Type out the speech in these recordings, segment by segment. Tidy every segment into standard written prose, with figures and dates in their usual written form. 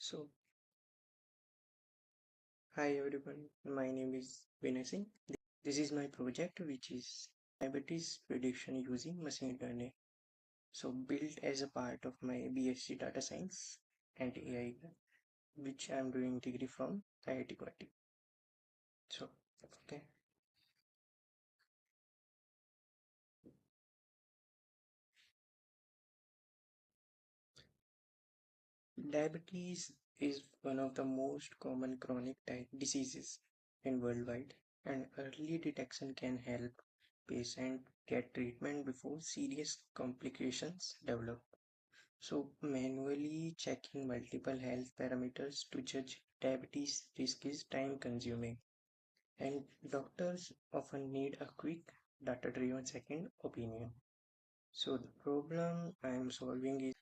So, hi everyone, my name is Vinay Singh. This is my project, which is diabetes prediction using machine learning. So, built as a part of my BSc Data Science and AI, which I am doing degree from IIT Guwahati. So, okay, diabetes is one of the most common chronic diseases in worldwide, and early detection can help patient get treatment before serious complications develop. So, manually checking multiple health parameters to judge diabetes risk is time consuming, and doctors often need a quick, data driven second opinion. So, the problem I am solving is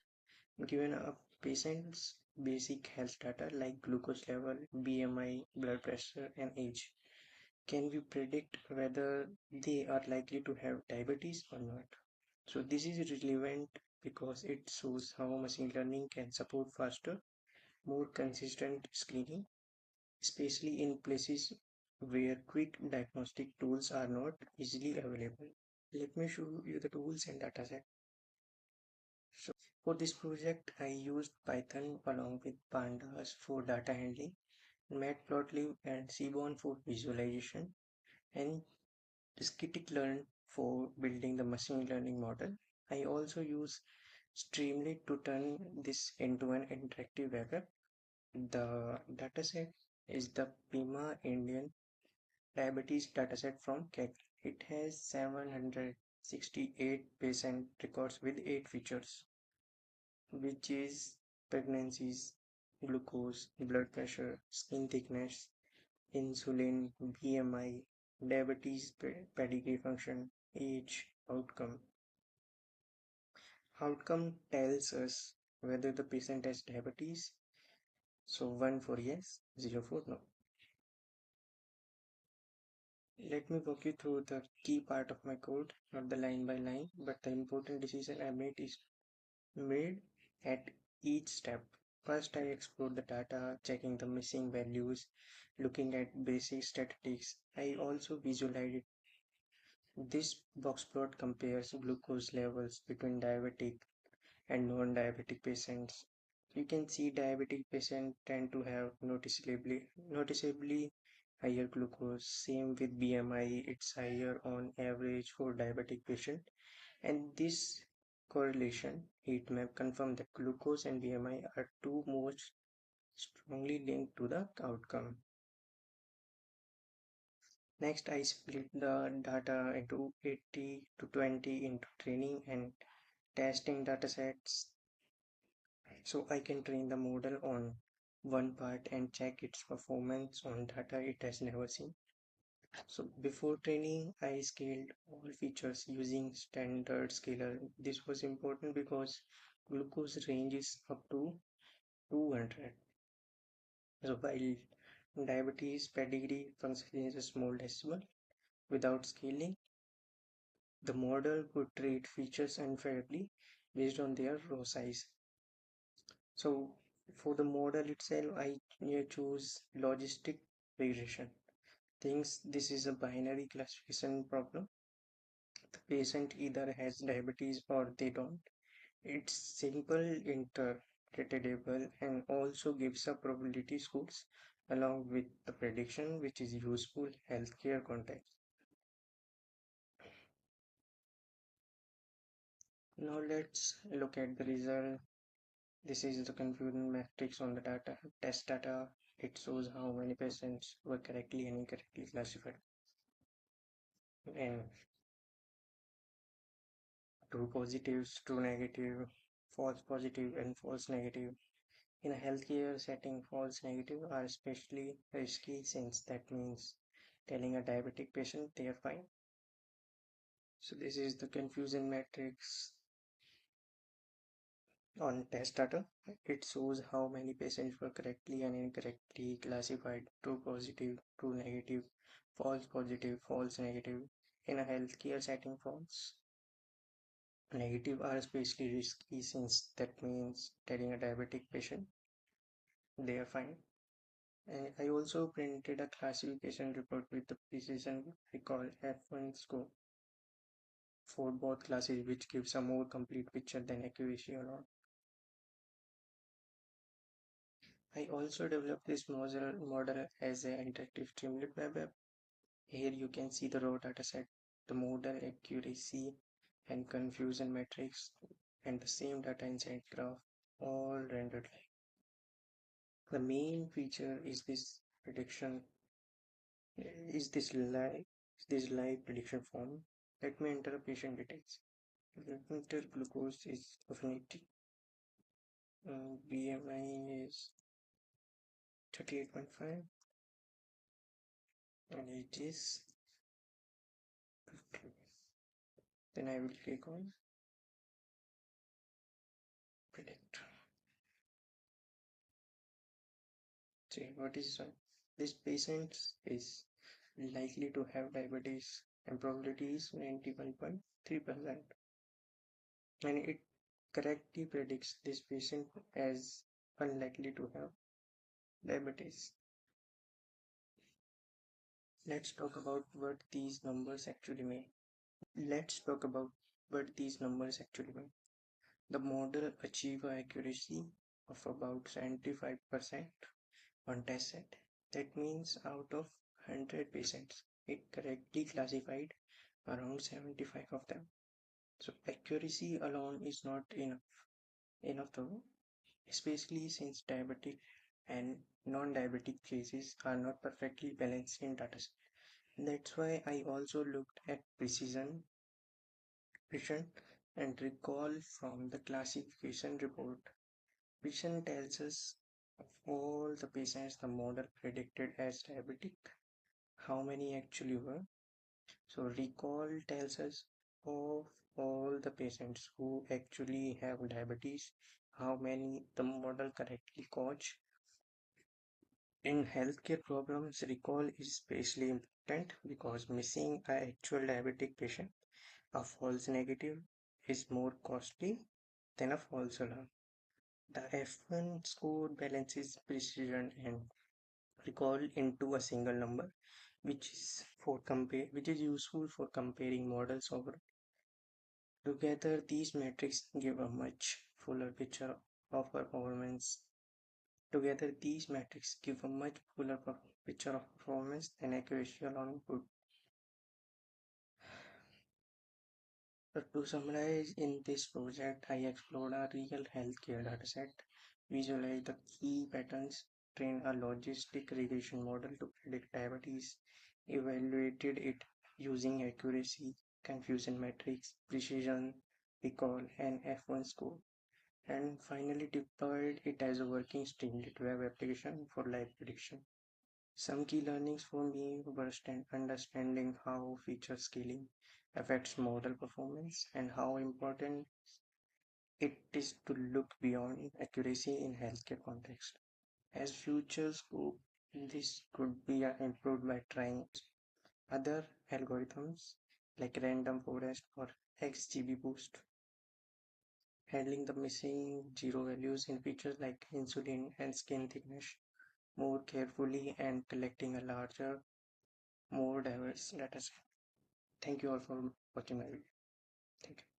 given a patient's basic health data like glucose level, BMI, blood pressure, and age. Can we predict whether they are likely to have diabetes or not? So, this is relevant because it shows how machine learning can support faster, more consistent screening, especially in places where quick diagnostic tools are not easily available. Let me show you the tools and dataset. So for this project, I used Python along with Pandas for data handling, Matplotlib and Seaborn for visualization, and Scikit-learn for building the machine learning model. I also use Streamlit to turn this into an interactive web app. The dataset is the PIMA Indian diabetes dataset from CAG. It has 768 patient records with 8 features, which is pregnancies, glucose, blood pressure, skin thickness, insulin, BMI, diabetes pedigree function, age, outcome. Outcome tells us whether the patient has diabetes. So 1 for yes, 0 for no. Let me walk you through the key part of my code, not the line by line, but the important decision I made is made at each step. First, I explored the data, checking the missing values, looking at basic statistics. I also visualized this box plot compares glucose levels between diabetic and non-diabetic patients. You can see diabetic patients tend to have noticeably higher glucose. Same with BMI, it's higher on average for diabetic patient. And this correlation heat map confirm that glucose and BMI are two most strongly linked to the outcome. Next, I split the data into 80 to 20 into training and testing datasets, so I can train the model on one part and check its performance on data it has never seen. So before training, I scaled all features using standard scaler. This was important because glucose ranges up to 200. So while diabetes pedigree function is a small decimal, without scaling, the model could treat features unfairly based on their row size. So for the model itself, I choose logistic regression. Thinks this is a binary classification problem. The patient either has diabetes or they don't. It's simple, interpretable, and also gives a probability scores along with the prediction, which is useful healthcare context. Now let's look at the result. This is the confusion matrix on the data, test data. It shows how many patients were correctly and incorrectly classified. And true positives, true negative, false positive, and false negative. In a healthcare setting, false negative are especially risky since that means telling a diabetic patient they are fine. So this is the confusion matrix on test data. It shows how many patients were correctly and incorrectly classified: true positive, true negative, false positive, false negative. In a healthcare setting, false negative are especially risky since that means telling a diabetic patient they are fine. And I also printed a classification report with the precision recall F1 score for both classes, which gives a more complete picture than accuracy alone. I also developed this model as an interactive streamlit web app. Here you can see the raw dataset, the model accuracy and confusion metrics, and the same data insight graph, all rendered live. The main feature is is this live, this live prediction form. Let me enter patient details. Enter glucose is of 80, BMI is 38.5, and age is 50. Then I will click on predict. See what is this patient is likely to have diabetes and probability is 91.3%, and it correctly predicts this patient as unlikely to have diabetes. Let's talk about what these numbers actually mean. Let's talk about what these numbers actually mean. The model achieved accuracy of about 75% on test set. That means out of 100 patients, it correctly classified around 75 of them. So accuracy alone is not enough though, especially since diabetic and non-diabetic cases are not perfectly balanced in dataset. That's why I also looked at precision and recall from the classification report. Precision tells us of all the patients the model predicted as diabetic, how many actually were. So recall tells us of all the patients who actually have diabetes, how many the model correctly caught. In healthcare problems, recall is especially important because missing an actual diabetic patient, a false negative, is more costly than a false alarm. The F1 score balances precision and recall into a single number, which is useful for comparing models over. Together, these metrics give a much fuller picture of performance. Together, these metrics give a much fuller picture of performance than accuracy alone could. But to summarize, in this project, I explored a real healthcare dataset, visualized the key patterns, trained a logistic regression model to predict diabetes, evaluated it using accuracy, confusion metrics, precision, recall, and F1 score, and finally deployed it as a working streamlit web application for live prediction. Some key learnings for me were understanding how feature scaling affects model performance and how important it is to look beyond accuracy in healthcare context. As future scope, this could be improved by trying other algorithms like random forest or XGBoost, handling the missing zero values in features like insulin and skin thickness more carefully, and collecting a larger, more diverse dataset. Thank you all for watching my video. Thank you.